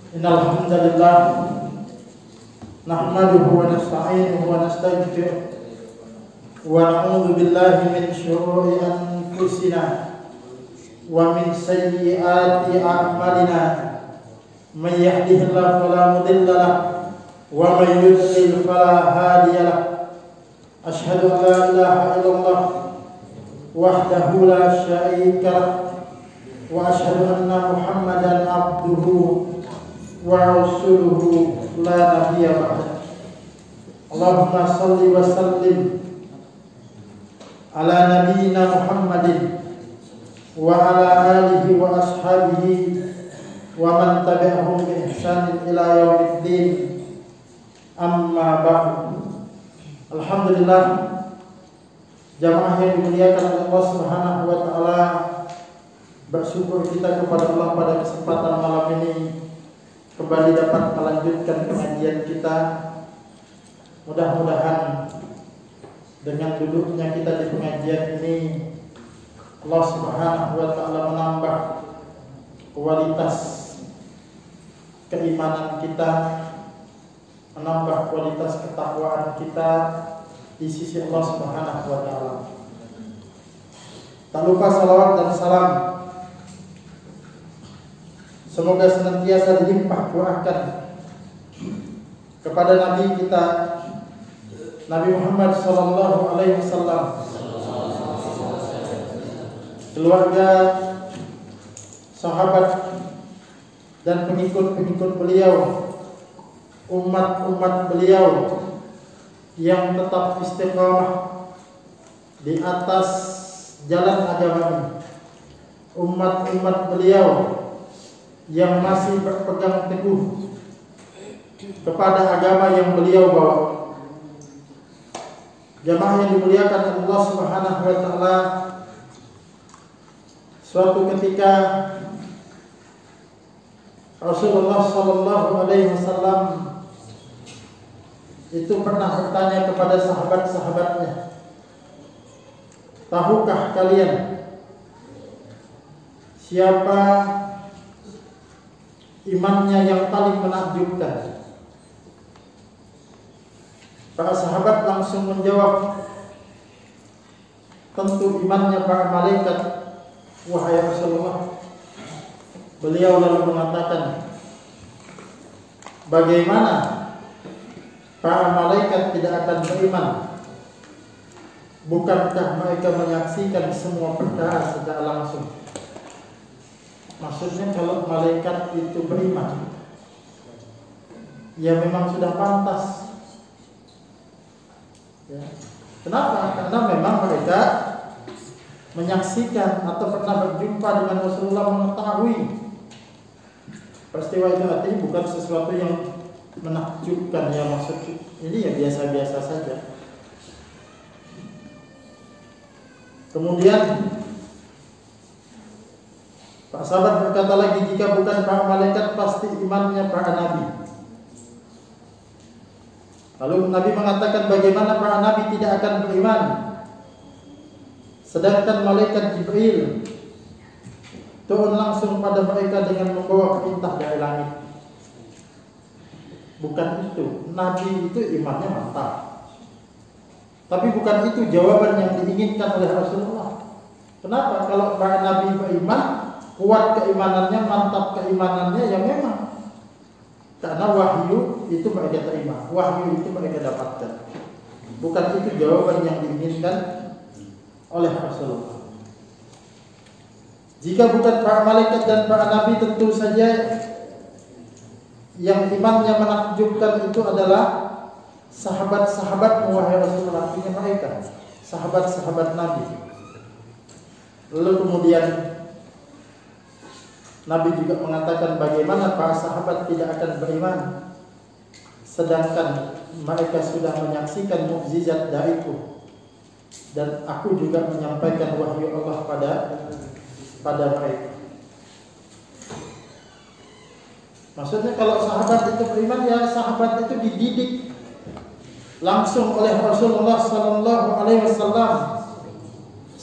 Innal hamdalillah nahmaduhu wa nasta'inuhu wa nastaghfiruh wa na'udzu billahi min shururi anfusina wa min sayyiati a'malina. May yahdihillahu fala mudilla lahu wa may yudlil fala hadiya lahu. Asyhadu an la ilaha illallah wahdahu la syarika lahu wa asyhadu anna Muhammadan abduhu wa rasuluhu la nabiyya ba'da. Allahumma shalli wa sallim ala nabiyyina Muhammadin wa ala alihi wa ashabihi wa man tabi'ahum bi ihsanin ila yaumiddin. Amma ba'du. Alhamdulillah, jamaah yang dimuliakan Allah Subhanahu wa taala, bersyukur kita kepada Allah pada kesempatan malam ini kembali dapat melanjutkan pengajian kita. Mudah-mudahan dengan duduknya kita di pengajian ini, Allah Subhanahu wa taala menambah kualitas keimanan kita, menambah kualitas ketakwaan kita di sisi Allah Subhanahu wa taala. Tak lupa salawat dan salam semoga senantiasa dilimpah curahkan kepada Nabi kita Nabi Muhammad sallallahu alaihi wasallam, keluarga, sahabat dan pengikut-pengikut beliau, umat-umat beliau yang tetap istiqamah di atas jalan agama ini, umat-umat beliau yang masih berpegang teguh kepada agama yang beliau bawa. Jamaah yang dimuliakan Allah Subhanahu wa taala, suatu ketika Rasulullah sallallahu alaihi wasallam itu pernah bertanya kepada sahabat-sahabatnya, tahukah kalian siapa imannya yang paling menakjubkan? Para sahabat langsung menjawab, tentu imannya para malaikat, wahai Rasulullah. Beliau lalu mengatakan, bagaimana para malaikat tidak akan beriman? Bukankah mereka menyaksikan semua perkara secara langsung? Maksudnya kalau malaikat itu beriman, ya memang sudah pantas. Ya. Kenapa? Karena memang mereka menyaksikan atau pernah berjumpa dengan Rasulullah, mengetahui peristiwa itu. Artinya bukan sesuatu yang menakjubkan, ya maksud ini ya biasa-biasa saja. Kemudian Pak sahabat berkata lagi, jika bukan para malaikat pasti imannya para nabi. Lalu Nabi mengatakan, bagaimana para nabi tidak akan beriman sedangkan malaikat Jibril turun langsung pada mereka dengan membawa perintah dari langit? Bukan itu, nabi itu imannya mantap. Tapi bukan itu jawaban yang diinginkan oleh Rasulullah. Kenapa? Kalau para nabi beriman, kuat keimanannya, mantap keimanannya, ya memang karena wahyu itu mereka terima, wahyu itu mereka dapatkan. Bukan itu jawaban yang diinginkan oleh Rasulullah. Jika bukan para malaikat dan para nabi, tentu saja yang imannya menakjubkan itu adalah sahabat-sahabat wahai Rasulullah, artinya mereka sahabat-sahabat Nabi. Lalu kemudian Nabi juga mengatakan, bagaimana para sahabat tidak akan beriman sedangkan mereka sudah menyaksikan mukjizat dariku dan aku juga menyampaikan wahyu Allah pada mereka. Maksudnya kalau sahabat itu beriman, ya sahabat itu dididik langsung oleh Rasulullah sallallahu alaihi wasallam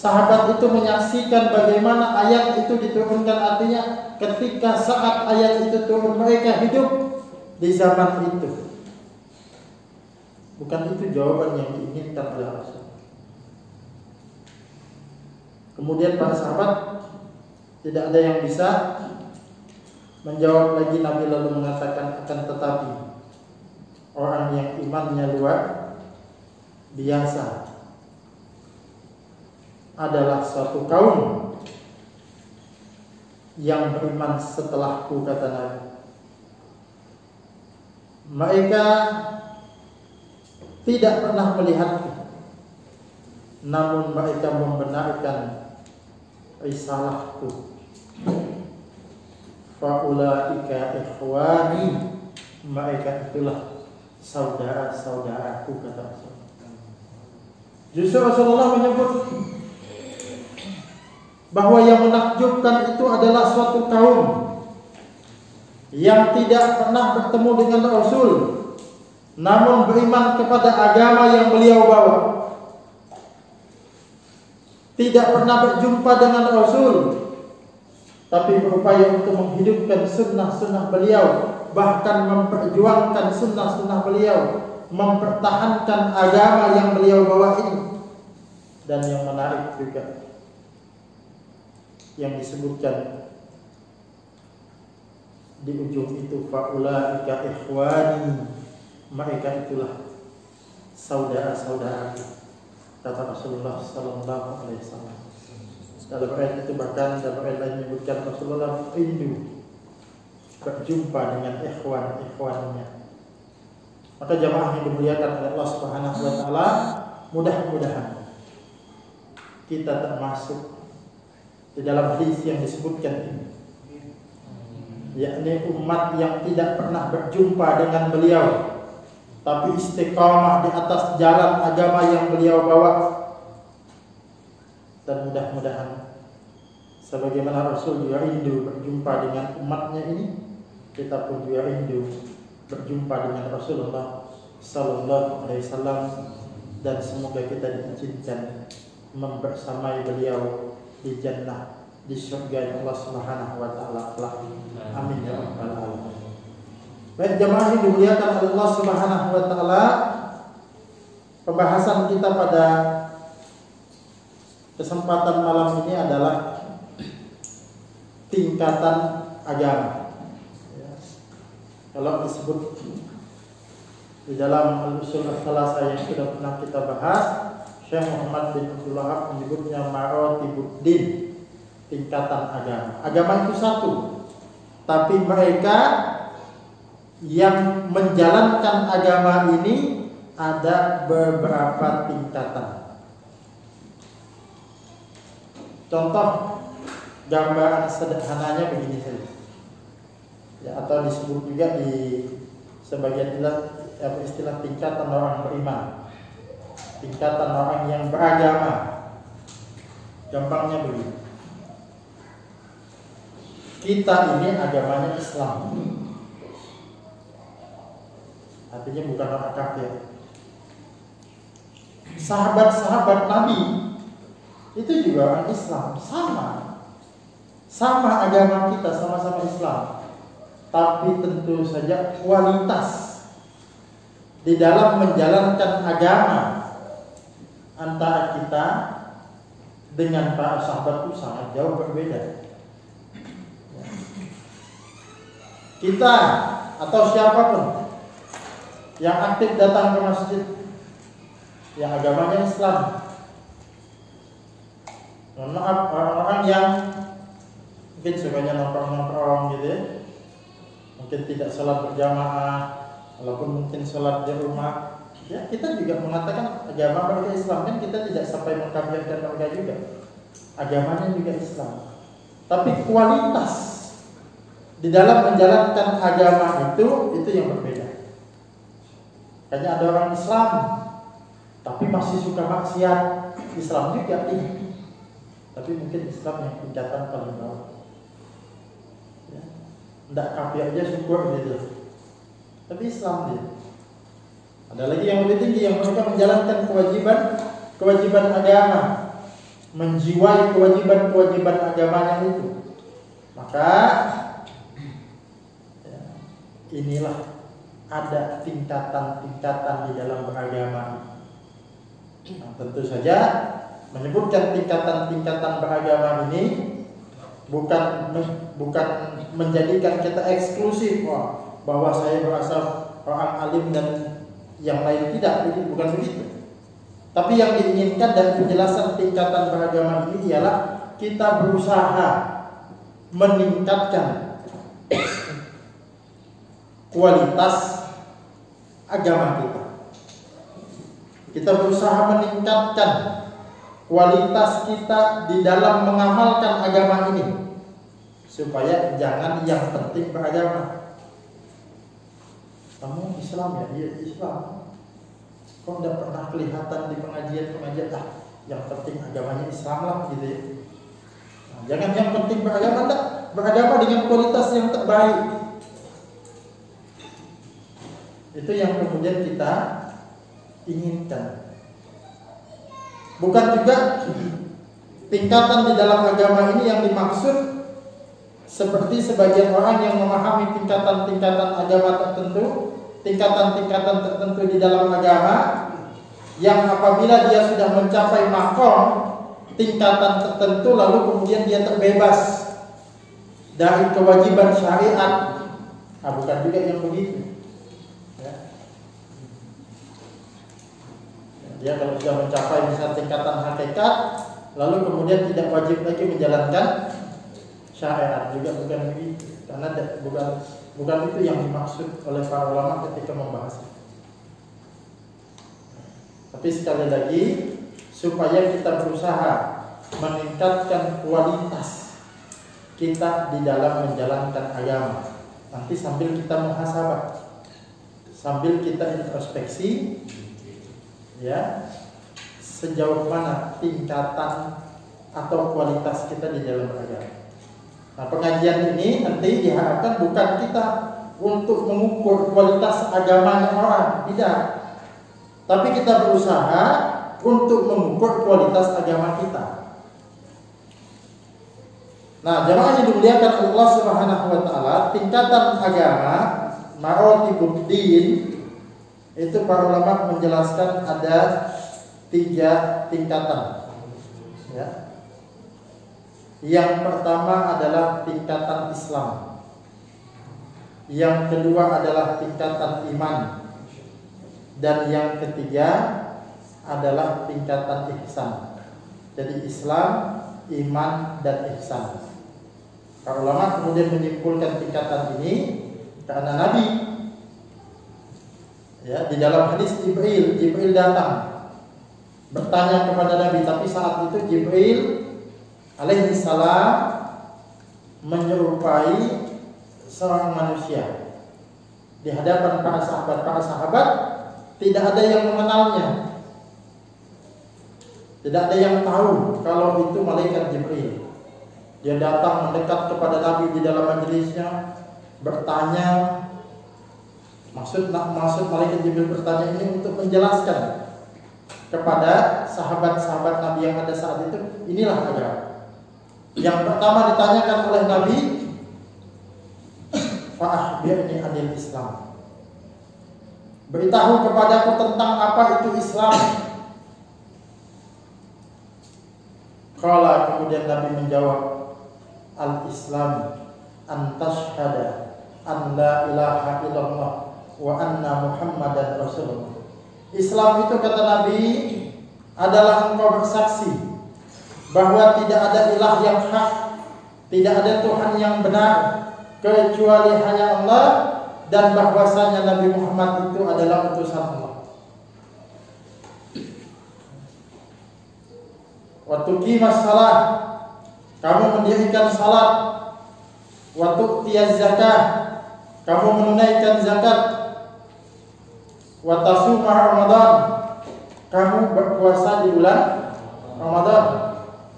sahabat itu menyaksikan bagaimana ayat itu diturunkan. Artinya ketika saat ayat itu turun mereka hidup di zaman itu. Bukan itu jawaban yang diinginkan oleh Rasul. Kemudian para sahabat tidak ada yang bisa menjawab lagi. Nabi lalu mengatakan, akan tetapi orang yang imannya luar biasa adalah suatu kaum yang beriman setelahku, kata Nabi. Mereka tidak pernah melihatku, namun mereka membenarkan risalahku. Faulaika ikhwani, mereka itulah saudara-saudaraku, kata Rasulullah. Justru Rasulullah menyebut bahwa yang menakjubkan itu adalah suatu kaum yang tidak pernah bertemu dengan Rasul, namun beriman kepada agama yang beliau bawa. Tidak pernah berjumpa dengan Rasul, tapi berupaya untuk menghidupkan sunnah-sunnah beliau, bahkan memperjuangkan sunnah-sunnah beliau, mempertahankan agama yang beliau bawa ini. Dan yang menarik juga yang disebutkan di ujung itu, faulaika ikhwani, mereka itulah saudara-saudara, kata Rasulullah sallallahu alaihi wasallam. Dalam ayat itu bahkan dalam ayat lain menyebutkan Rasulullah rindu berjumpa dengan ikhwan-ikhwannya. Maka jamaah yang dimuliakan oleh Allah Subhanahu wa taala, mudah-mudahan kita termasuk di dalam hadis yang disebutkan ini, yakni umat yang tidak pernah berjumpa dengan beliau, tapi istiqamah di atas jalan agama yang beliau bawa. Dan mudah-mudahan sebagaimana Rasul juga rindu berjumpa dengan umatnya ini, kita pun juga rindu berjumpa dengan Rasulullah sallallahu alaihi wasallam, dan semoga kita diizinkan membersamai beliau di jannah, di surga Allah Subhanahu wa taala kelak. Amin ya rabbal alamin. Baik jamaah yang dimuliakan oleh Allah Subhanahu wa taala, pembahasan kita pada kesempatan malam ini adalah tingkatan agama. Kalau disebut di dalam al-usul as-salasah yang sudah pernah kita bahas, Syekh Muhammad bin Abdul Wahab menyebutnya maratibuddin, tingkatan agama. Agama itu satu, tapi mereka yang menjalankan agama ini ada beberapa tingkatan. Contoh gambaran sederhananya begini saja, ya, atau disebut juga di sebagian istilah tingkatan orang beriman, tingkatan orang yang beragama. Gampangnya begini, kita ini agamanya Islam, artinya bukan orang kafir. Sahabat-sahabat Nabi itu juga orang Islam, sama agama kita, sama-sama Islam. Tapi tentu saja kualitas di dalam menjalankan agama antara kita dengan para sahabat itu sangat jauh berbeda. Kita atau siapapun yang aktif datang ke masjid yang agamanya Islam, mohon maaf, orang-orang yang mungkin sukanya nongkrong-nongkrong gitu ya, mungkin tidak sholat berjamaah, walaupun mungkin sholat di rumah, ya kita juga mengatakan agama mereka Islam, kan kita tidak sampai mengkafirkan mereka juga, agamanya juga Islam. Tapi kualitas di dalam menjalankan agama itu yang berbeda. Kayaknya ada orang Islam tapi masih suka maksiat, Islam juga ini. Tapi mungkin Islam yang tingkatan paling bawah. Ya. Nggak kafir aja syukur gitu. Tapi Islam dia. Ada lagi yang lebih tinggi, yang mereka menjalankan kewajiban agama. menjiwai kewajiban-kewajiban agamanya itu, maka ya, inilah ada tingkatan-tingkatan di dalam beragama. Nah, tentu saja menyebutkan tingkatan-tingkatan beragama ini bukan menjadikan kita eksklusif bahwa saya berasal orang alim dan yang lain tidak, bukan begitu. Tapi yang diinginkan dan penjelasan tingkatan beragama ini ialah kita berusaha meningkatkan kualitas agama kita. Kita berusaha meningkatkan kualitas kita di dalam mengamalkan agama ini, supaya jangan yang penting beragama. Kamu Islam ya? Iya Islam. Kok tidak pernah kelihatan di pengajian-pengajian? Yang penting agamanya Islam lah gitu ya. Nah, jangan yang penting beragama, enggak. Beragama dengan kualitas yang terbaik. Itu yang kemudian kita inginkan. Bukan juga tingkatan di dalam agama ini yang dimaksud seperti sebagian orang yang memahami tingkatan-tingkatan agama tertentu, tingkatan-tingkatan tertentu di dalam agama, yang apabila dia sudah mencapai makom tingkatan tertentu lalu kemudian dia terbebas dari kewajiban syariat. Nah, bukan juga yang begitu. Dia kalau sudah mencapai misalnya tingkatan hakikat, lalu kemudian tidak wajib lagi menjalankan syariat, juga bukan begitu. Karena bukan itu yang dimaksud oleh para ulama ketika membahas. Tapi sekali lagi, supaya kita berusaha meningkatkan kualitas kita di dalam menjalankan agama. Nanti sambil kita muhasabah, sambil kita introspeksi, ya, sejauh mana tingkatan atau kualitas kita di dalam agama. Nah, pengajian ini nanti diharapkan bukan kita untuk mengukur kualitas agamanya orang, tidak. Tapi kita berusaha untuk mengukur kualitas agama kita. Nah, jamaah yang dimuliakan Allah Subhanahu wa taala, tingkatan agama, maratibuddin, itu para ulama menjelaskan ada 3 tingkatan. Ya. Yang pertama adalah tingkatan Islam. Yang kedua adalah tingkatan iman. Dan yang ketiga adalah tingkatan ihsan. Jadi Islam, iman, dan ihsan. Para ulama kemudian menyimpulkan tingkatan ini karena Nabi, ya, di dalam hadis Jibril datang bertanya kepada Nabi, tapi saat itu Jibril alaihi salam menyerupai seorang manusia di hadapan para sahabat. Para sahabat tidak ada yang mengenalnya, tidak ada yang tahu kalau itu malaikat Jibril. Dia datang mendekat kepada Nabi di dalam majelisnya, bertanya. Maksud malaikat Jibril bertanya ini untuk menjelaskan kepada sahabat-sahabat Nabi yang ada saat itu, inilah agama. Yang pertama ditanyakan oleh Nabi, fa akhbirni anil Islam. Beritahu kepadaku tentang apa itu Islam. Qala, kemudian Nabi menjawab, al-Islam an tashhada an la ilaha illallah wa anna Muhammadan Rasulullah. Islam itu, kata Nabi, adalah engkau bersaksi bahwa tidak ada ilah yang hak, tidak ada Tuhan yang benar kecuali hanya Allah, dan bahwasanya Nabi Muhammad itu adalah utusan Allah. Wa tuqimas salat, kamu mendirikan salat. Wa tu'tiyaz zakah, kamu menunaikan zakat. Wa tasuma Ramadan, kamu berpuasa di bulan Ramadan.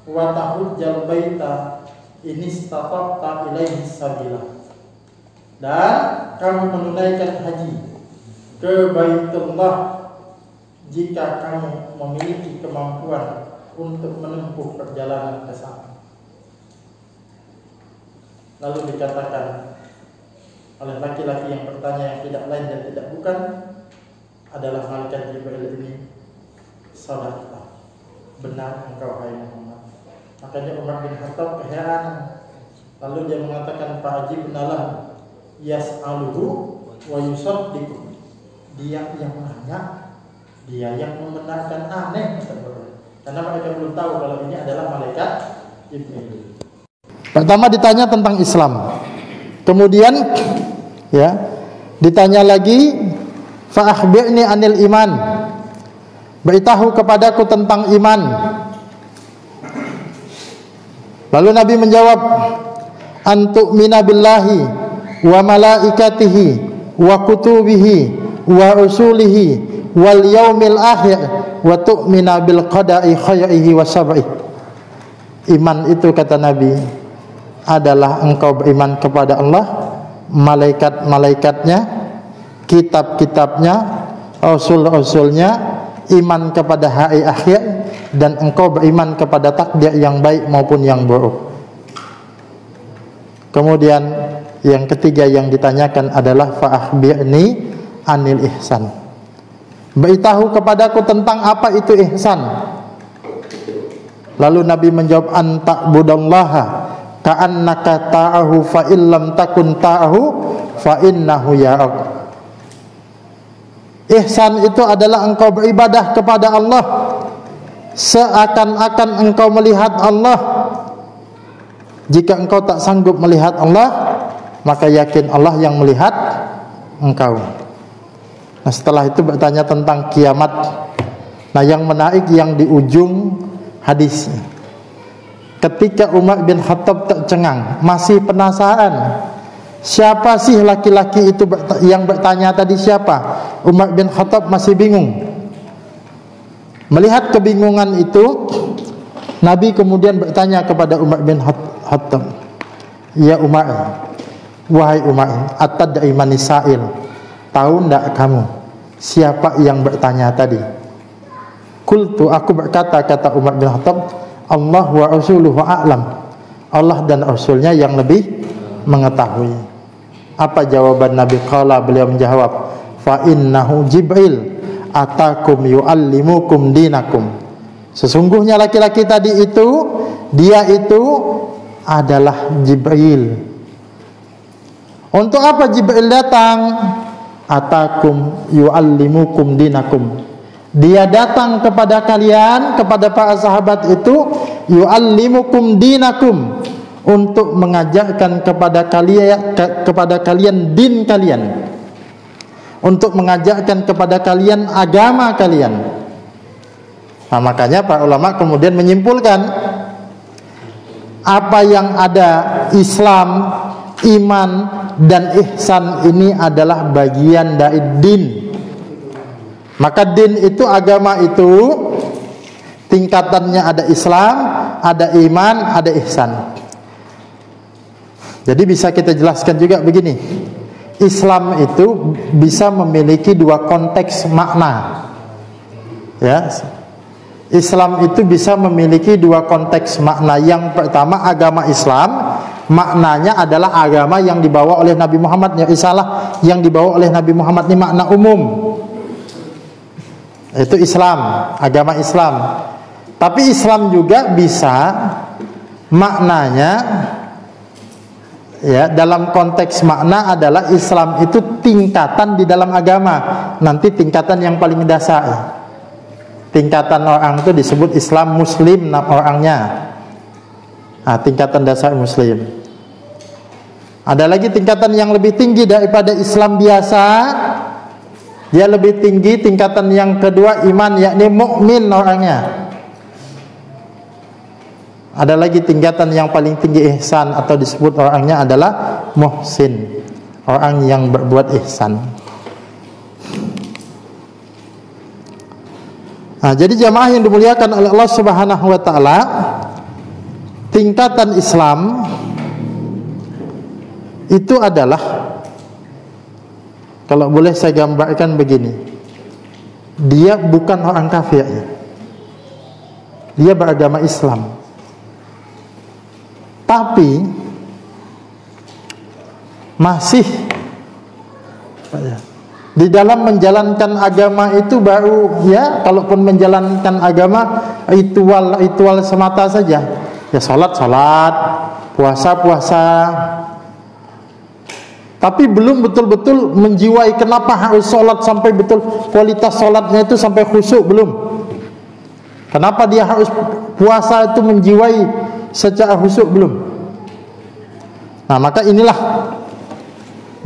Wa tahujjal baita in istata'ta ilaihi sabila, dan kamu menunaikan haji ke Baitullah jika kamu memiliki kemampuan untuk menempuh perjalanan ke sana. Lalu dikatakan oleh laki-laki yang bertanya yang tidak lain dan tidak bukan adalah malaikat Jibril ini, sadaqta, benar engkau hai Muhammad. Makanya Umar bin Khattab keheranan. Lalu dia mengatakan fa'ajibna lahu yas'aluhu wa yusaddiqu. Dia yang nanya, dia yang membenarkan, aneh karena mereka belum tahu kalau ini adalah malaikat Jibril. Pertama ditanya tentang Islam. Kemudian ya, ditanya lagi fa akhbirni anil iman. Beritahu kepadaku tentang iman. Lalu Nabi menjawab, antu'mina billahi wa malaikatihi wa kutubihi wa rusulihi wal yaumil akhir wa tu'mina bil qada'i khairihi wa syarrihi. Iman itu, kata Nabi, adalah engkau beriman kepada Allah, malaikat-malaikatnya, kitab-kitabnya, rasul-rasulnya, iman kepada hari akhir, dan engkau beriman kepada takdir yang baik maupun yang buruk. Kemudian yang ketiga yang ditanyakan adalah fa akhbirni anil ihsan. Beritahu kepadaku tentang apa itu ihsan. Lalu Nabi menjawab, anta'budallaha ka'annaka ta'ahu fa illam takun ta'ahu fa innahu ya'ak. Ihsan itu adalah engkau beribadah kepada Allah seakan-akan engkau melihat Allah. Jika engkau tak sanggup melihat Allah, maka yakin Allah yang melihat engkau. Nah, setelah itu bertanya tentang kiamat. Nah, yang menarik yang di ujung hadis, ketika Umar bin Khattab tercengang, masih penasaran, siapa sih laki-laki itu yang bertanya tadi, siapa? Umar bin Khattab masih bingung. Melihat kebingungan itu, Nabi kemudian bertanya kepada Umar bin Khattab, ya Umar, wahai Umar, atad'i man sa'il, tahu enggak kamu siapa yang bertanya tadi? Qultu, aku berkata, kata Umar bin Khattab, Allah wa rasuluhu a'lam, Allah dan Rasulnya yang lebih mengetahui. Apa jawaban Nabi? Qala, beliau menjawab, fa innahu Jibril atakum yu'allimukum dinakum. Sesungguhnya laki-laki tadi itu, dia itu adalah Jibril. Untuk apa Jibril datang? Atakum yu'allimukum dinakum. Dia datang kepada kalian, kepada para sahabat itu, yu'allimukum dinakum, untuk mengajarkan kepada kalian din kalian, untuk mengajarkan kepada kalian agama kalian. Nah, makanya para ulama kemudian menyimpulkan, apa yang ada Islam, iman, dan ihsan ini adalah bagian dari din. Maka din itu, agama itu, tingkatannya ada Islam, ada iman, ada ihsan. Jadi bisa kita jelaskan juga begini, Islam itu bisa memiliki dua konteks makna. Ya, Islam itu bisa memiliki dua konteks makna. Yang pertama, agama Islam maknanya adalah agama yang dibawa oleh Nabi Muhammad, ya, risalah yang dibawa oleh Nabi Muhammad, ini makna umum. Itu Islam, agama Islam. Tapi Islam juga bisa maknanya, ya, dalam konteks makna adalah Islam itu tingkatan di dalam agama. Nanti tingkatan yang paling dasar, tingkatan orang itu disebut Islam Muslim orangnya. Nah, tingkatan dasar Muslim. Ada lagi tingkatan yang lebih tinggi daripada Islam biasa. Dia lebih tinggi, tingkatan yang kedua iman, yakni mukmin orangnya. Ada lagi tingkatan yang paling tinggi ihsan, atau disebut orangnya adalah muhsin, orang yang berbuat ihsan. Nah, jadi jamaah yang dimuliakan oleh Allah Subhanahu wa taala, tingkatan Islam itu adalah, kalau boleh saya gambarkan begini, dia bukan orang kafir. dia beragama Islam. Tapi masih di dalam menjalankan agama itu baru ya, kalaupun menjalankan agama ritual semata saja. Ya salat, puasa. Tapi belum betul-betul menjiwai. Kenapa harus salat sampai betul kualitas salatnya itu sampai khusyuk, belum. Kenapa dia harus puasa itu menjiwai secara khusyuk, belum. Nah, maka inilah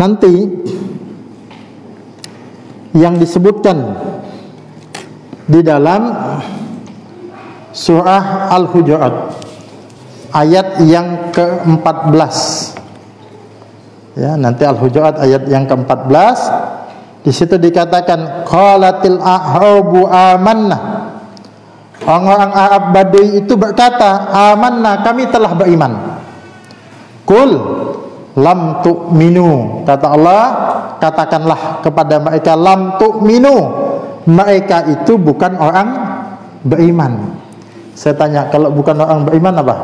nanti yang disebutkan di dalam surah Al-Hujurat ayat yang ke-14. Ya, nanti Al-Hujurat ayat yang ke-14, di situ dikatakan qalatil a'rabu amanna. Orang-orang Arab Badui itu berkata, amanna, kami telah beriman. Qul lam tu'minu, kata Allah, katakanlah kepada mereka, lam tu'minu, mereka itu bukan orang beriman. Saya tanya, kalau bukan orang beriman apa?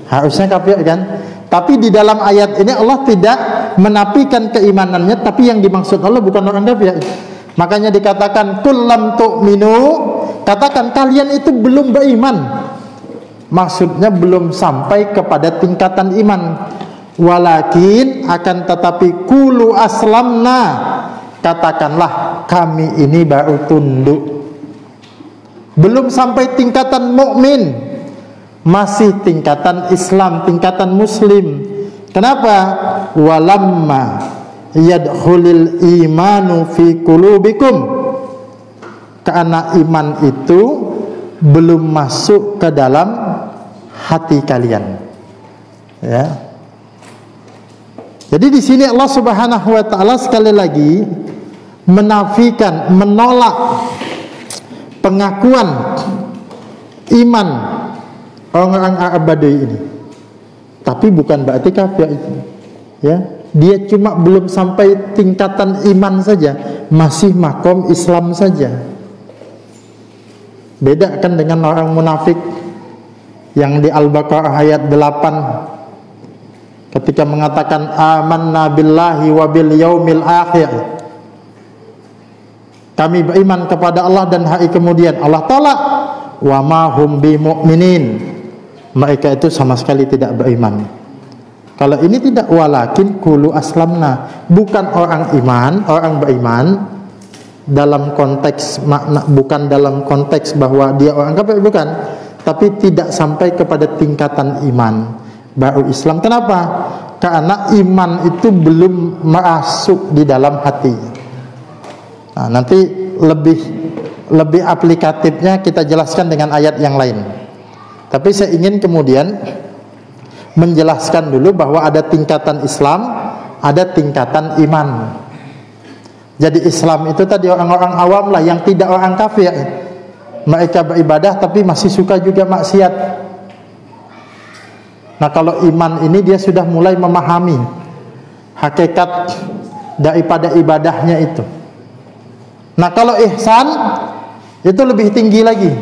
Harusnya kafir kan? Tapi di dalam ayat ini Allah tidak menafikan keimanannya, tapi yang dimaksud Allah bukan orang kafir. Makanya dikatakan qul lam tu'minu, katakan kalian itu belum beriman. Maksudnya belum sampai kepada tingkatan iman. Walakin, akan tetapi, qulu aslamna, katakanlah kami ini baru tunduk. Belum sampai tingkatan mukmin, masih tingkatan Islam, tingkatan muslim. Kenapa? Walamma yadkhulul imanu fi qulubikum, karena iman itu belum masuk ke dalam hati kalian. Ya. Jadi di sini Allah Subhanahu wa taala sekali lagi menafikan, menolak pengakuan iman orang-orang Arab Badui ini. Tapi bukan berarti kafir itu. Ya, dia cuma belum sampai tingkatan iman saja, masih makom Islam saja. Beda kan dengan orang munafik yang di Al-Baqarah ayat 8 ketika mengatakan amanna billahi wa bil yaumil akhir, kami beriman kepada Allah dan hari kemudian. Allah tolak, wa ma hum bimu'minin, mereka itu sama sekali tidak beriman. Kalau ini tidak, walakin qulu aslamna, bukan orang iman, orang beriman dalam konteks makna, bukan dalam konteks bahwa dia orang kafir, bukan, tapi tidak sampai kepada tingkatan iman baru Islam. Kenapa? Karena iman itu belum masuk di dalam hati. Nah, nanti lebih aplikatifnya kita jelaskan dengan ayat yang lain. Tapi saya ingin kemudian menjelaskan dulu bahwa ada tingkatan Islam, ada tingkatan iman. Jadi Islam itu tadi orang-orang awam lah, yang tidak orang kafir. Mereka beribadah tapi masih suka juga maksiat. Nah, kalau iman ini dia sudah mulai memahami hakikat daripada ibadahnya itu. Nah, kalau ihsan itu lebih tinggi lagi.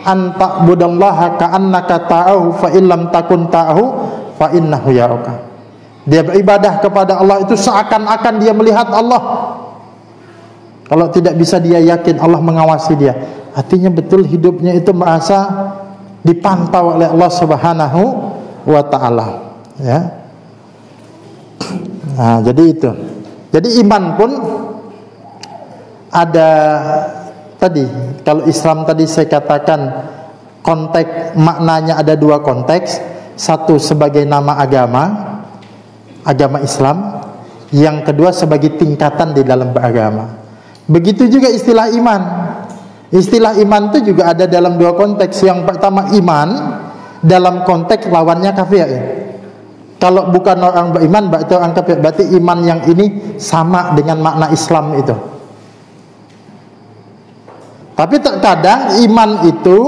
An ta'budallaha ka'annaka ta'ahu fa illam takun ta'ahu fa innahu yaraka. Dia beribadah kepada Allah itu seakan-akan dia melihat Allah. Kalau tidak bisa dia yakin Allah mengawasi dia. Artinya betul hidupnya itu merasa dipantau oleh Allah Subhanahu wa ta'ala, ya. Nah, jadi itu. Jadi iman pun ada tadi. Kalau Islam tadi saya katakan konteks maknanya ada dua konteks. Satu sebagai nama agama, agama Islam. Yang kedua sebagai tingkatan di dalam beragama. Begitu juga istilah iman. Istilah iman itu juga ada dalam dua konteks. Yang pertama iman dalam konteks lawannya kafir, ya. Kalau bukan orang beriman berarti orang kafir. Berarti iman yang ini sama dengan makna Islam itu. Tapi terkadang iman itu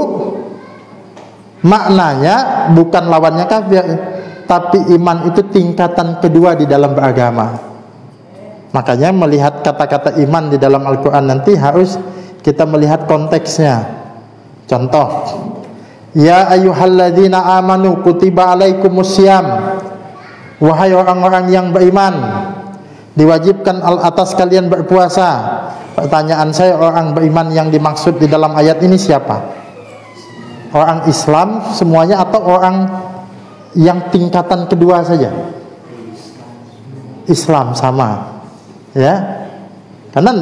maknanya bukan lawannya kafir, tapi iman itu tingkatan kedua di dalam beragama. Makanya melihat kata-kata iman di dalam Al-Quran nanti harus kita melihat konteksnya. Contoh, ya ayyuhalladzina amanu kutiba alaikumusiyam, wahai orang-orang yang beriman, diwajibkan atas kalian berpuasa. Pertanyaan saya, orang beriman yang dimaksud di dalam ayat ini siapa? Orang Islam semuanya atau orang yang tingkatan kedua saja? Islam sama, ya. Karena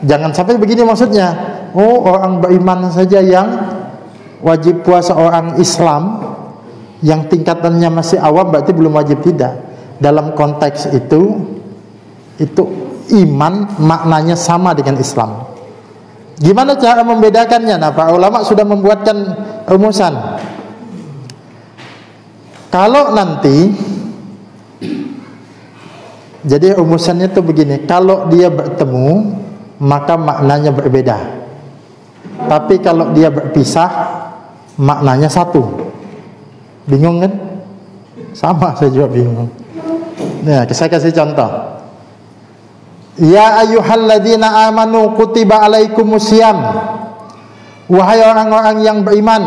jangan sampai begini maksudnya. Oh, orang beriman saja yang wajib puasa, orang Islam yang tingkatannya masih awam berarti belum wajib. Tidak. Dalam konteks itu iman maknanya sama dengan Islam. Gimana cara membedakannya? Nah, para ulama sudah membuatkan rumusan. Kalau nanti, jadi rumusannya itu begini, kalau dia bertemu maka maknanya berbeda. Tapi kalau dia berpisah maknanya satu. Bingung kan? Sama, saya juga bingung. Nah, saya kasih contoh. Ya ayyuhalladzina amanu kutiba alaikumusiyam, wahai orang-orang yang beriman,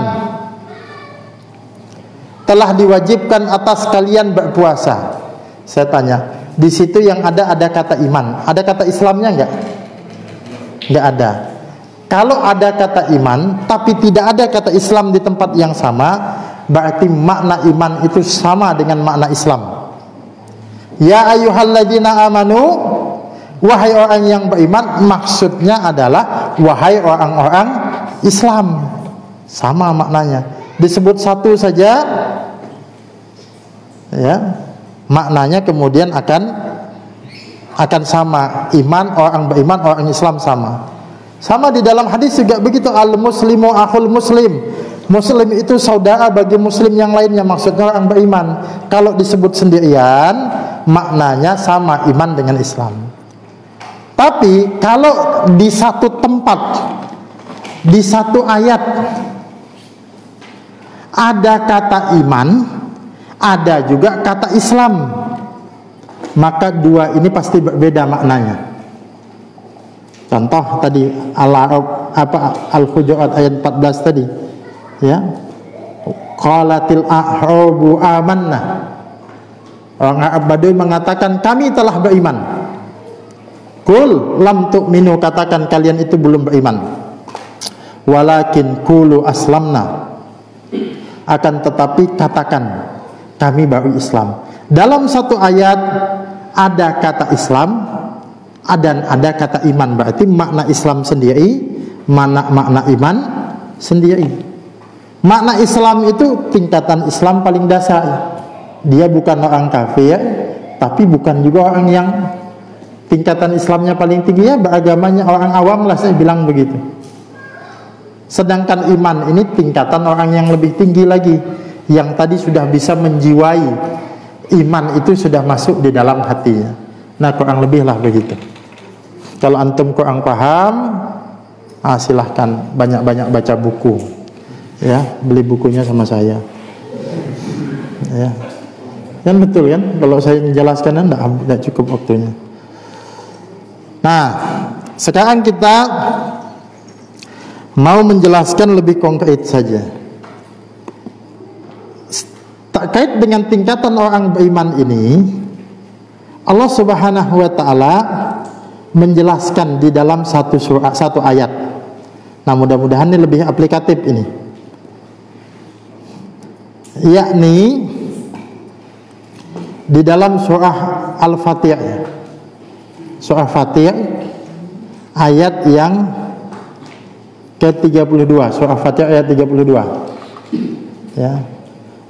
telah diwajibkan atas kalian berpuasa. Saya tanya, di situ yang ada kata iman, ada kata Islamnya enggak? Enggak ada. Kalau ada kata iman tapi tidak ada kata Islam di tempat yang sama, berarti makna iman itu sama dengan makna Islam. Ya ayyuhalladzina amanu, wahai orang yang beriman, maksudnya adalah wahai orang-orang Islam. Sama maknanya. Disebut satu saja, ya, maknanya kemudian akan sama. Iman, orang beriman, orang Islam sama. Sama di dalam hadis juga begitu. Al-muslimu akhul muslim. Muslim itu saudara bagi muslim yang lainnya. Maksudnya orang beriman. Kalau disebut sendirian, maknanya sama, iman dengan Islam. Tapi kalau di satu tempat, di satu ayat ada kata iman, ada juga kata Islam, maka dua ini pasti berbeda maknanya. Contoh tadi Al-Hujurat ayat 14 tadi, ya. Qalatil a'rabu amanna. Orang Arab Badui mengatakan kami telah beriman. Qul lam tu'minu, katakan kalian itu belum beriman. Walakin qulu aslamna, akan tetapi katakan kami baru Islam. Dalam satu ayat ada kata Islam dan ada kata iman, berarti makna Islam sendiri, makna iman sendiri. Makna Islam itu tingkatan Islam paling dasar. Dia bukan orang kafir, tapi bukan juga orang yang tingkatan Islamnya paling tinggi, ya beragamanya orang awam lah, saya bilang begitu. Sedangkan iman ini tingkatan orang yang lebih tinggi lagi, yang tadi sudah bisa menjiwai, iman itu sudah masuk di dalam hatinya. Nah, kurang lebih lah begitu. Kalau antum kurang paham, silahkan banyak-banyak baca buku, ya, beli bukunya sama saya, ya. Kan betul kan? Kalau saya menjelaskan tidak cukup waktunya. Nah, sekarang kita mau menjelaskan lebih konkret saja terkait dengan tingkatan orang beriman ini. Allah Subhanahu wa ta'ala menjelaskan di dalam satu surah, satu ayat. Nah, mudah-mudahan ini lebih aplikatif ini, yakni di dalam surah Al-Fatih, surah Fatih ayat yang ke-32, surah Fatih ayat 32, ya.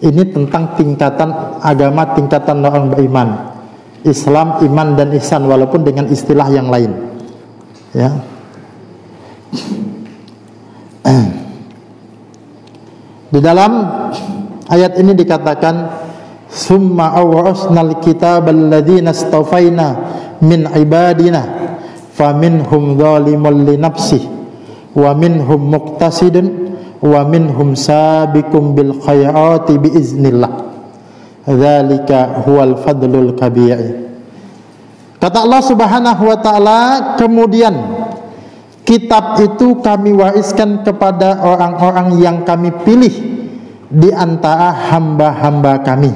Ini tentang tingkatan agama, tingkatan orang beriman, Islam, iman dan ihsan, walaupun dengan istilah yang lain, ya. Di dalam ayat ini dikatakan, summa awrasnal kitabal ladzina istafaina min ibadina faminhum zalimun li nafsihi wa minhum muqtasidun wa minhum sabiqum bil khairati biiznillah dzalika huwal fadlul kabir. Kata Allah Subhanahu wa ta'ala, kemudian kitab itu kami wariskan kepada orang-orang yang kami pilih di antara hamba-hamba kami.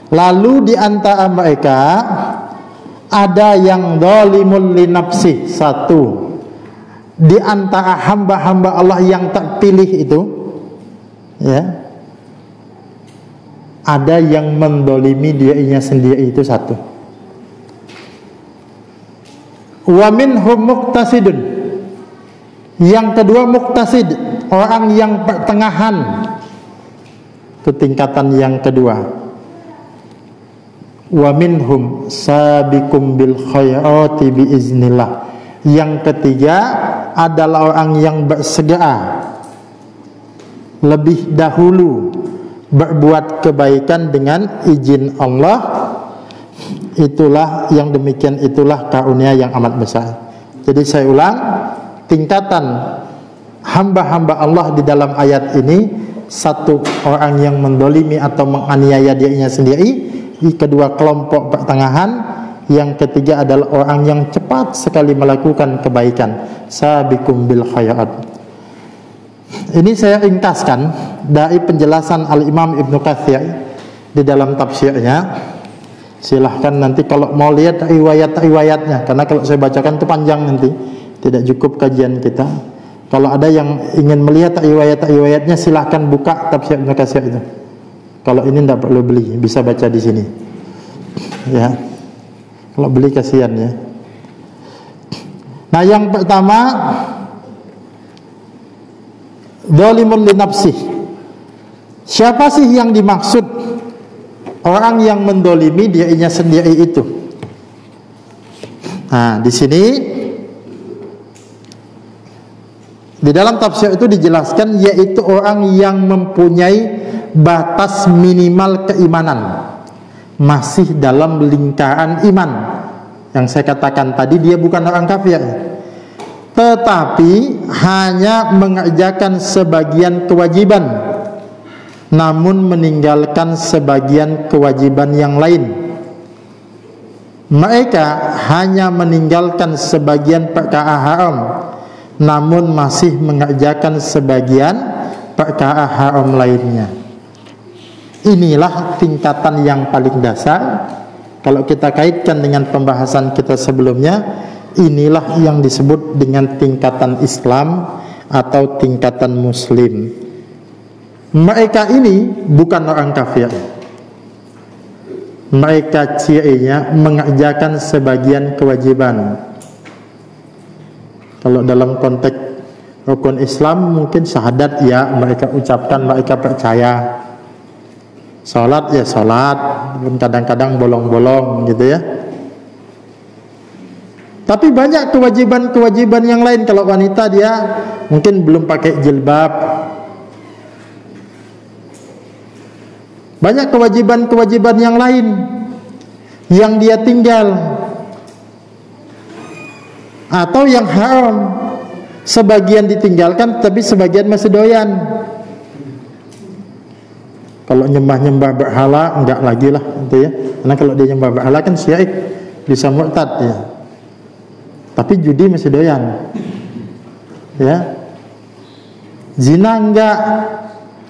Lalu di antara mereka ada yang zalimul li nafsi, satu. Di antara hamba-hamba Allah yang terpilih itu, ya, ada yang mendolimi dirinya sendiri, itu satu. Wa minhum muqtasidun, yang kedua muqtasid, orang yang pertengahan, itu tingkatan yang kedua. Wa minhum sabiqum bil khairati biiznillah, yang ketiga adalah orang yang bersegera lebih dahulu berbuat kebaikan dengan izin Allah. Itulah yang demikian, itulah karunia yang amat besar. Jadi saya ulang, tingkatan hamba-hamba Allah di dalam ayat ini, satu, orang yang mendolimi atau menganiaya dirinya sendiri. Kedua, kelompok pertengahan. Yang ketiga adalah orang yang cepat sekali melakukan kebaikan, sabiqum bil khairat. Ini saya ringkaskan dari penjelasan Al-Imam Ibnu Katsir di dalam tafsirnya. Silahkan nanti kalau mau lihat riwayat-riwayatnya, karena kalau saya bacakan itu panjang nanti, tidak cukup kajian kita. Kalau ada yang ingin melihat riwayat-riwayatnya, silahkan buka tafsir Ibnu Katsir itu. Kalau ini tidak perlu beli, bisa baca di sini. Ya, kalau beli kasihan ya. Nah, yang pertama, dzalimun li nafsih. Siapa sih yang dimaksud orang yang mendolimi dirinya sendiri itu? Nah, di sini di dalam tafsir itu dijelaskan, yaitu orang yang mempunyai batas minimal keimanan, masih dalam lingkaran iman. Yang saya katakan tadi, dia bukan orang kafir, tetapi hanya mengerjakan sebagian kewajiban, namun meninggalkan sebagian kewajiban yang lain. Mereka hanya meninggalkan sebagian perkara haram, namun masih mengerjakan sebagian perkara haram lainnya. Inilah tingkatan yang paling dasar. Kalau kita kaitkan dengan pembahasan kita sebelumnya, inilah yang disebut dengan tingkatan Islam atau tingkatan Muslim. Mereka ini bukan orang kafir. Mereka cirinya mengerjakan sebagian kewajiban. Kalau dalam konteks rukun Islam, mungkin syahadat ya mereka ucapkan, mereka percaya. Salat ya salat, kadang-kadang bolong-bolong gitu ya. Tapi banyak kewajiban-kewajiban yang lain. Kalau wanita, dia mungkin belum pakai jilbab. Banyak kewajiban-kewajiban yang lain yang dia tinggal, atau yang haram, sebagian ditinggalkan tapi sebagian masih doyan. Kalau nyembah-nyembah berhala, enggak lagi lah gitu ya. Karena kalau dia nyembah berhala kan syirik, bisa murtad ya. Tapi judi masih doyan. Ya. Zina enggak,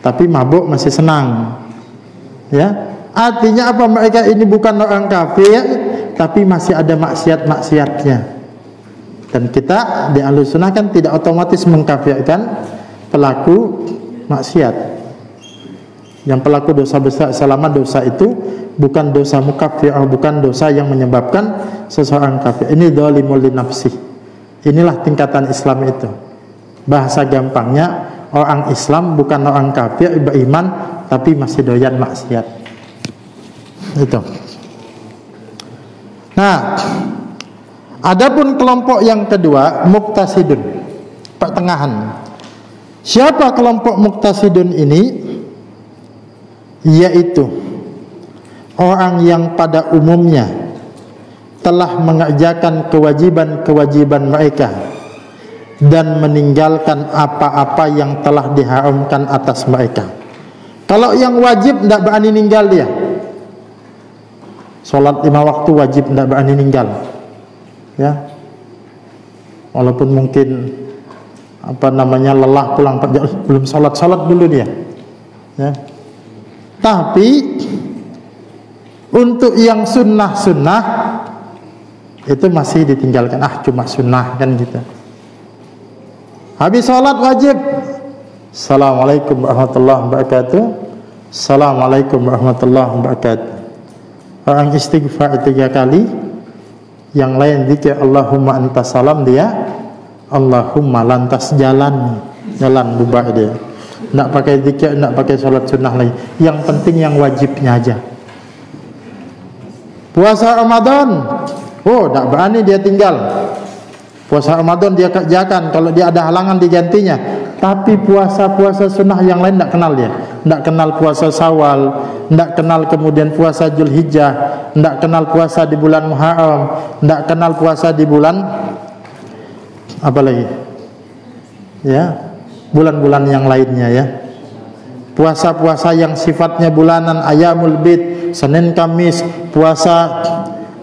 tapi mabuk masih senang. Ya. Artinya apa? Mereka ini bukan orang kafir, tapi masih ada maksiat-maksiatnya. Dan kita di Ahlussunnah kan tidak otomatis mengkafirkan pelaku maksiat. Yang pelaku dosa besar, selama dosa itu bukan dosa mukaffir, bukan dosa yang menyebabkan seseorang kafir. Ini dhalimul li nafsih. Inilah tingkatan Islam itu. Bahasa gampangnya, orang Islam bukan orang kafir, beriman tapi masih doyan maksiat. Itu. Nah, adapun kelompok yang kedua, muqtasidun, pertengahan. Siapa kelompok muqtasidun ini? Yaitu orang yang pada umumnya telah mengerjakan kewajiban-kewajiban mereka dan meninggalkan apa-apa yang telah diharamkan atas mereka. Kalau yang wajib tidak berani ninggal dia. Sholat 5 waktu wajib tidak berani ninggal. Ya. walaupun mungkin lelah pulang belum sholat dulu dia, ya. Tapi untuk yang sunnah itu masih ditinggalkan, cuma sunnah kan gitu. Habis sholat wajib, Assalamualaikum warahmatullahi wabarakatuh, Assalamualaikum warahmatullahi wabarakatuh. Orang istighfar 3 kali, yang lain zikir Allahumma antas salam, dia Allahumma, lantas jalan bubar dia. Tidak pakai zikir, tidak pakai sholat sunnah lagi. Yang penting yang wajibnya aja. Puasa Ramadan, tidak berani dia tinggal. Puasa Ramadan dia kerjakan, kalau dia ada halangan digantinya. Tapi puasa-puasa sunnah yang lain tidak kenal dia. Tidak kenal puasa Syawal, tidak kenal kemudian puasa Dzulhijjah, tidak kenal puasa di bulan Muharram, tidak kenal puasa di bulan apa lagi? Ya, bulan-bulan yang lainnya ya. Puasa-puasa yang sifatnya bulanan, Ayyamul Bid, Senin Kamis, puasa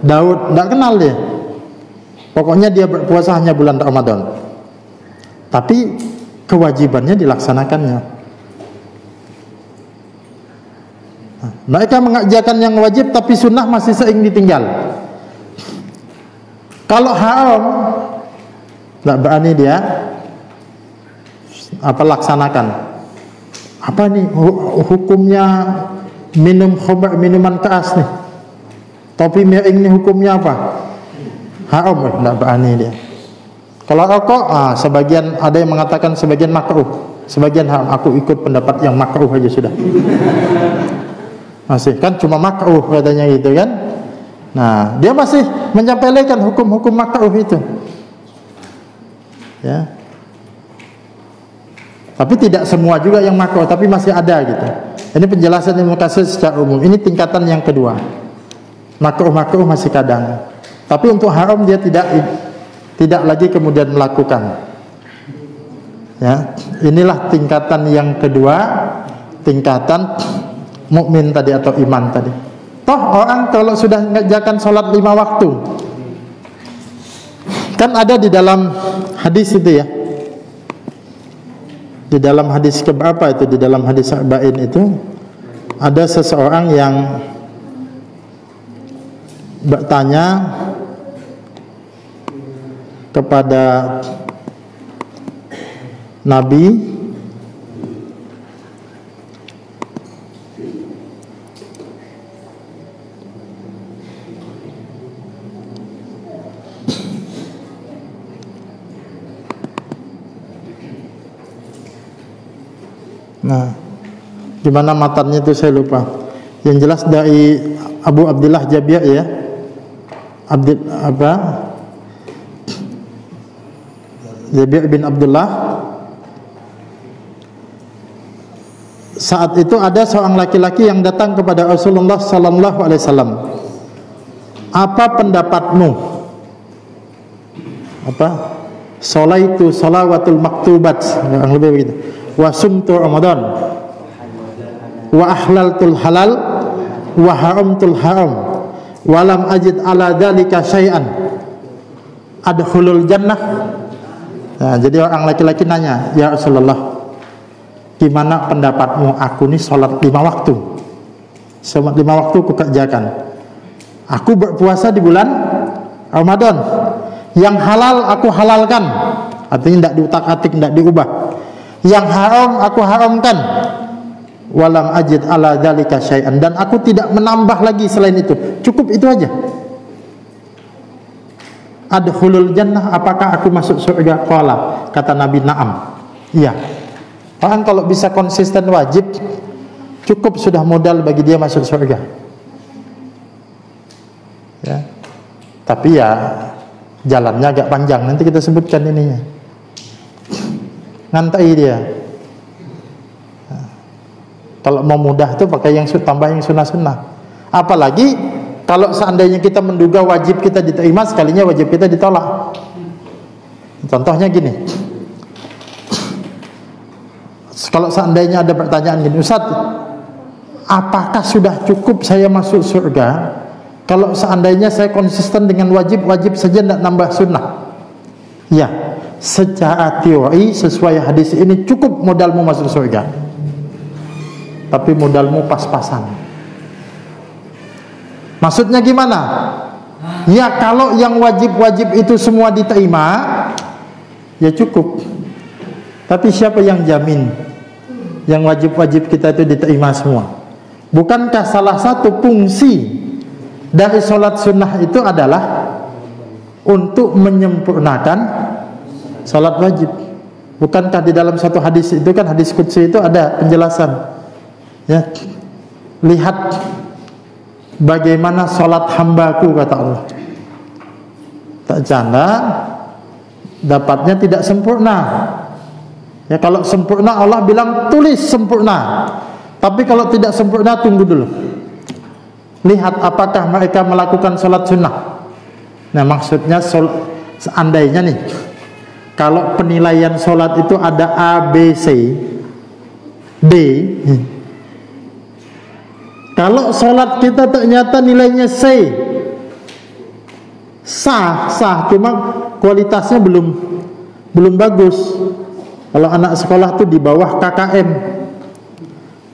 Daud, tidak kenal dia. Pokoknya dia berpuasa hanya bulan Ramadan. Tapi kewajibannya dilaksanakannya. Mereka mengerjakan yang wajib tapi sunnah masih sering ditinggal. Kalau haram, tidak berani dia laksanakan. Apa nih hukumnya minum khamr, minuman keras nih, topi miring nih hukumnya apa? Haram, tidak berani dia. Kalau rokok, sebagian ada yang mengatakan sebagian makruh, sebagian haram. Aku ikut pendapat yang makruh aja sudah. Masih kan cuma makruh katanya gitu kan. Nah, dia masih menyampaikan hukum-hukum makruh itu. Ya. Tapi tidak semua juga yang makruh, tapi masih ada gitu. Ini penjelasan yang kasih secara umum. Ini tingkatan yang kedua. Makruh-makruh masih kadang. Tapi untuk haram dia tidak lagi kemudian melakukan. Ya, inilah tingkatan yang kedua, tingkatan mukmin tadi atau iman tadi. Toh orang kalau sudah mengerjakan sholat 5 waktu, kan ada di dalam hadis itu ya. Di dalam hadis keberapa itu? Di dalam hadis Arba'in itu ada seseorang yang bertanya kepada Nabi, gimana matanya itu saya lupa. Yang jelas dari Abu Abdillah Jabir ya. Jabir bin Abdullah. Saat itu ada seorang laki-laki yang datang kepada Rasulullah sallallahu alaihi wasallam. Apa pendapatmu? Sholaitu shalawatul maktubat, yang lebih begitu. Wa sumtu Ramadan. Wa ahlaltul halal wa haramtul haram. Wa lam ajid ala dzalika syai'an adkhulul jannah. Nah, jadi orang laki-laki nanya, "Ya Rasulullah, gimana pendapatmu? Aku nih sholat 5 waktu. Sholat 5 waktu aku kerjakan. Aku berpuasa di bulan Ramadan. Yang halal aku halalkan." Artinya tidak diutak-atik, tidak diubah. Yang haram aku haramkan. Walam ajid ala dzalika syai'an, dan aku tidak menambah lagi selain itu. Cukup itu aja. Adkhulul jannah, apakah aku masuk surga? Qala, kata Nabi, na'am. Iya. Orang kalau bisa konsisten wajib, cukup sudah modal bagi dia masuk surga. Ya. Tapi ya jalannya agak panjang, nanti kita sebutkan ininya. Ngantai dia. Kalau mau mudah tuh pakai yang tambah yang sunnah-sunnah. Apalagi kalau seandainya kita menduga wajib kita diterima, sekalinya wajib kita ditolak. Contohnya gini. Kalau seandainya ada pertanyaan gini, Ustaz, apakah sudah cukup saya masuk surga kalau seandainya saya konsisten dengan wajib saja tidak nambah sunnah? Ya, secara teori sesuai hadis ini cukup modalmu masuk surga. Tapi modalmu pas-pasan. Maksudnya gimana? Ya kalau yang wajib-wajib itu semua diterima, ya cukup. Tapi siapa yang jamin yang wajib-wajib kita itu diterima semua? Bukankah salah satu fungsi dari sholat sunnah itu adalah untuk menyempurnakan sholat wajib? Bukankah di dalam satu hadis itu kan, hadis qudsi itu ada penjelasan, ya, lihat bagaimana sholat hambaku, kata Allah. Tak canda, dapatnya tidak sempurna. Ya kalau sempurna Allah bilang tulis sempurna. Tapi kalau tidak sempurna tunggu dulu. Lihat apakah mereka melakukan sholat sunnah. Nah maksudnya seandainya nih, kalau penilaian sholat itu ada A, B, C, D. Kalau sholat kita ternyata nilainya C, sah, cuma kualitasnya belum bagus. Kalau anak sekolah tuh di bawah KKM,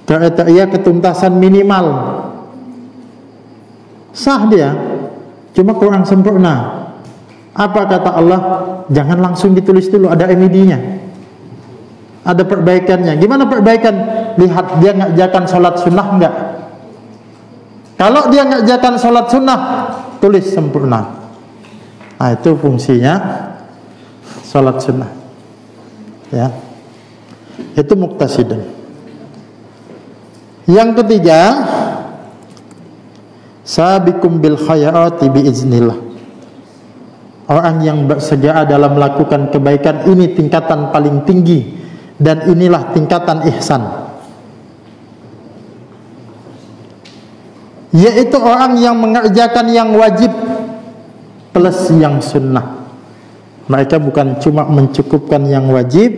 kriteria ketuntasan minimal, sah dia, cuma kurang sempurna. Apa kata Allah? Jangan langsung ditulis dulu, ada MID-nya, ada perbaikannya. Gimana perbaikan? Lihat dia ngerjakan sholat sunnah enggak. Kalau dia ngerjakan sholat sunnah, tulis sempurna. Nah itu fungsinya sholat sunnah, ya. Itu muqtasidun. Yang ketiga, sabiqum bil khairati biiznillah. Orang yang bersegera dalam melakukan kebaikan, ini tingkatan paling tinggi, dan inilah tingkatan ihsan, yaitu orang yang mengerjakan yang wajib plus yang sunnah. Mereka bukan cuma mencukupkan yang wajib,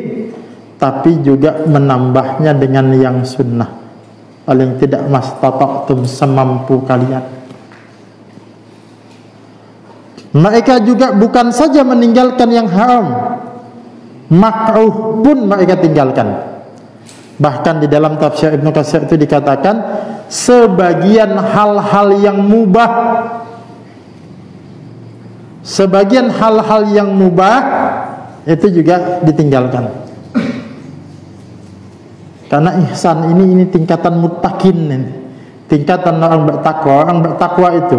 tapi juga menambahnya dengan yang sunnah. Paling tidak mastata'tum, semampu kalian. Mereka juga bukan saja meninggalkan yang haram, makruh pun mereka tinggalkan. Bahkan di dalam tafsir Ibnu Katsir itu dikatakan sebagian hal-hal yang mubah, sebagian hal-hal yang mubah itu juga ditinggalkan. Karena ihsan ini tingkatan muttaqin, tingkatan orang bertakwa. Orang bertakwa itu,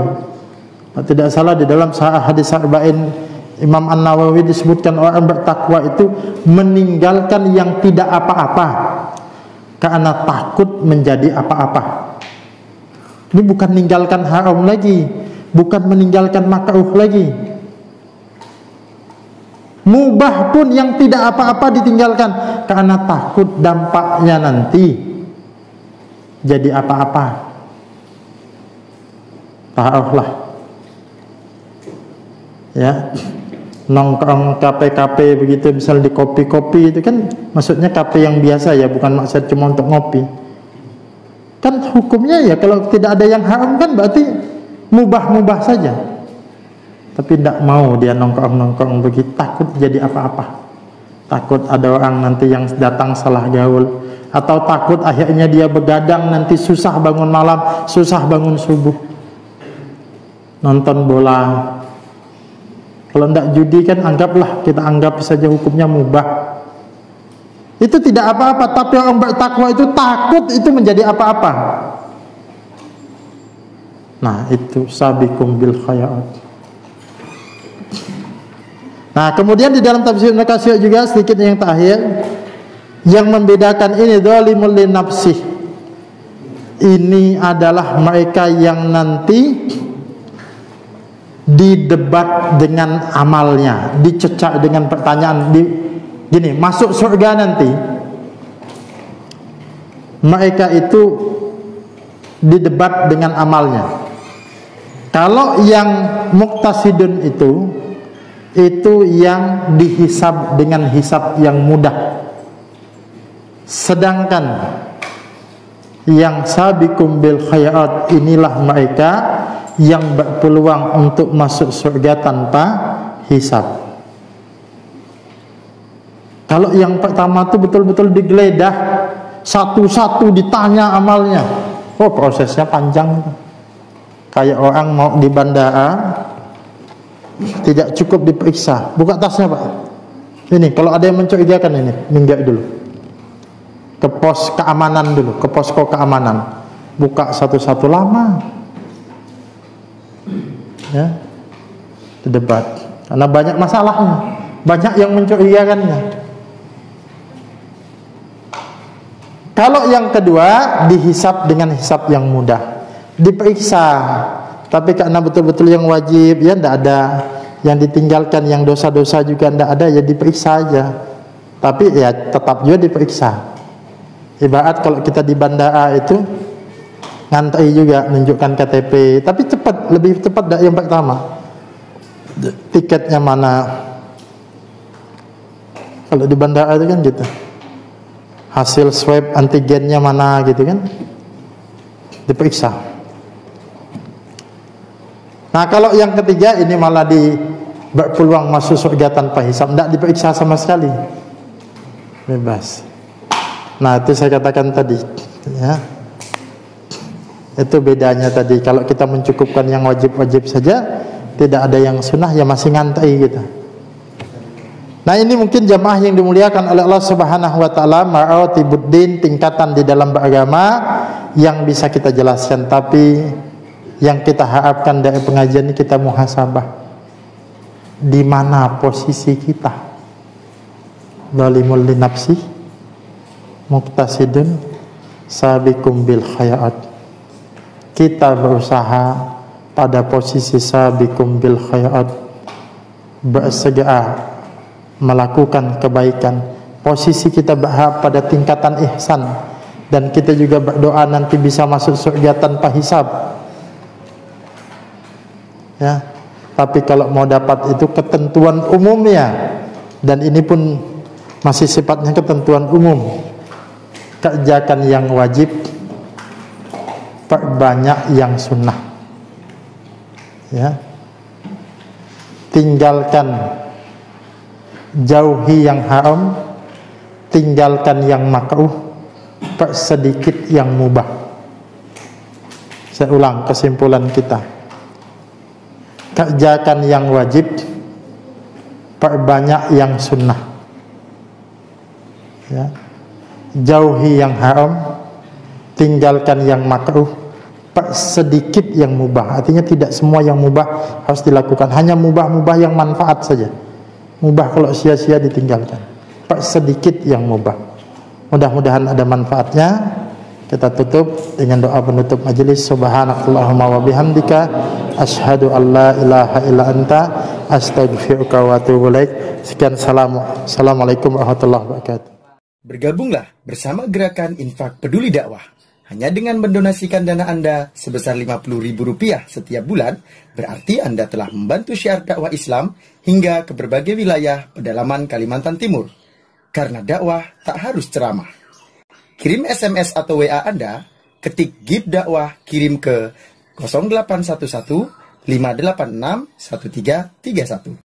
tidak salah di dalam hadis arba'in Imam An-Nawawi disebutkan orang bertakwa itu meninggalkan yang tidak apa-apa karena takut menjadi apa-apa. Ini bukan meninggalkan haram lagi, bukan meninggalkan makruh lagi. Mubah pun yang tidak apa-apa ditinggalkan karena takut dampaknya nanti jadi apa-apa. Taruhlah, ya, nongkrong kafe-kafe begitu, misal di kopi-kopi itu kan maksudnya kafe yang biasa ya, bukan maksud cuma untuk ngopi. Kan hukumnya ya kalau tidak ada yang haram kan berarti mubah-mubah saja. Tapi tidak mau dia nongkrong-nongkrong begitu, takut jadi apa-apa. Takut ada orang nanti yang datang salah gaul, atau takut akhirnya dia begadang nanti susah bangun malam, susah bangun subuh. Nonton bola, kalau tidak judi kan kita anggap saja hukumnya mubah. Itu tidak apa-apa, tapi orang bertakwa itu takut itu menjadi apa-apa. Nah itu sabiqum bil khairat. Nah kemudian di dalam tafsir Ibnu Katsir juga sedikit yang terakhir, yang membedakan ini zalimul li nafsih, ini adalah mereka yang nanti didebat dengan amalnya, dicecak dengan pertanyaan, gini, masuk surga nanti mereka itu didebat dengan amalnya. Kalau yang muqtasidun itu yang dihisab dengan hisab yang mudah. Sedangkan yang sabiqum bil khairat, inilah mereka yang berpeluang untuk masuk surga tanpa hisab. Kalau yang pertama tuh betul-betul digeledah, satu-satu ditanya amalnya. Oh, prosesnya panjang. Kayak orang mau di bandara, tidak cukup diperiksa. Buka tasnya, Pak. Ini, kalau ada yang mencurigakan ini, minggir dulu. Ke pos keamanan dulu, ke posko keamanan. Buka satu-satu, lama. Ya. Debat. Karena banyak masalahnya. Banyak yang mencurigakannya. Kalau yang kedua, dihisab dengan hisab yang mudah, diperiksa. Tapi karena betul-betul yang wajib, ya tidak ada. Yang ditinggalkan, yang dosa-dosa juga tidak ada, ya diperiksa aja. Tapi ya tetap juga diperiksa. Ibarat kalau kita di bandara itu ngantri juga, menunjukkan KTP. Tapi cepat, lebih cepat dari yang pertama. Tiketnya mana? Kalau di bandara itu kan gitu. Hasil swab antigennya mana gitu kan, diperiksa. Nah kalau yang ketiga ini malah berpeluang masuk surga tanpa hisab, tidak diperiksa sama sekali, bebas. Nah itu saya katakan tadi, ya. Itu bedanya tadi. Kalau kita mencukupkan yang wajib-wajib saja, tidak ada yang sunnah, ya masih ngantri gitu. Nah ini mungkin jamaah yang dimuliakan oleh Allah Subhanahu wa taala, maratibuddin, tingkatan di dalam beragama yang bisa kita jelaskan. Tapi yang kita harapkan dari pengajian ini, kita muhasabah. Di mana posisi kita? Zalimul li nafsi, muqtasidun, sabiqum bil khairat. Kita berusaha pada posisi sabiqum bil khairat, bersegera melakukan kebaikan. Posisi kita berharap pada tingkatan ihsan, dan kita juga berdoa nanti bisa masuk surga tanpa hisab, ya. Tapi kalau mau dapat itu ketentuan umumnya, dan ini pun masih sifatnya ketentuan umum. Kerjakan yang wajib, perbanyak yang sunnah, ya. Tinggalkan, jauhi yang haram, tinggalkan yang makruh, persedikit yang mubah. Saya ulang kesimpulan kita. Kerjakan yang wajib, perbanyak yang sunnah, ya. Jauhi yang haram, tinggalkan yang makruh, persedikit yang mubah. Artinya tidak semua yang mubah harus dilakukan, hanya mubah-mubah yang manfaat saja. Mubah kalau sia-sia ditinggalkan, sedikit yang mubah. Mudah-mudahan ada manfaatnya. Kita tutup dengan doa penutup majelis. Subhanakallahumma wa bihamdika, asyhadu an la ilaha illa anta, astaghfiruka wa atubu ilaik. Sekian, assalamualaikum warahmatullahi wabarakatuh. Bergabunglah bersama gerakan Infak Peduli Dakwah. Hanya dengan mendonasikan dana Anda sebesar Rp50.000 setiap bulan, berarti Anda telah membantu syiar dakwah Islam hingga ke berbagai wilayah pedalaman Kalimantan Timur. Karena dakwah tak harus ceramah. Kirim SMS atau WA Anda, ketik GIB Dakwah, kirim ke 0811 586 1331.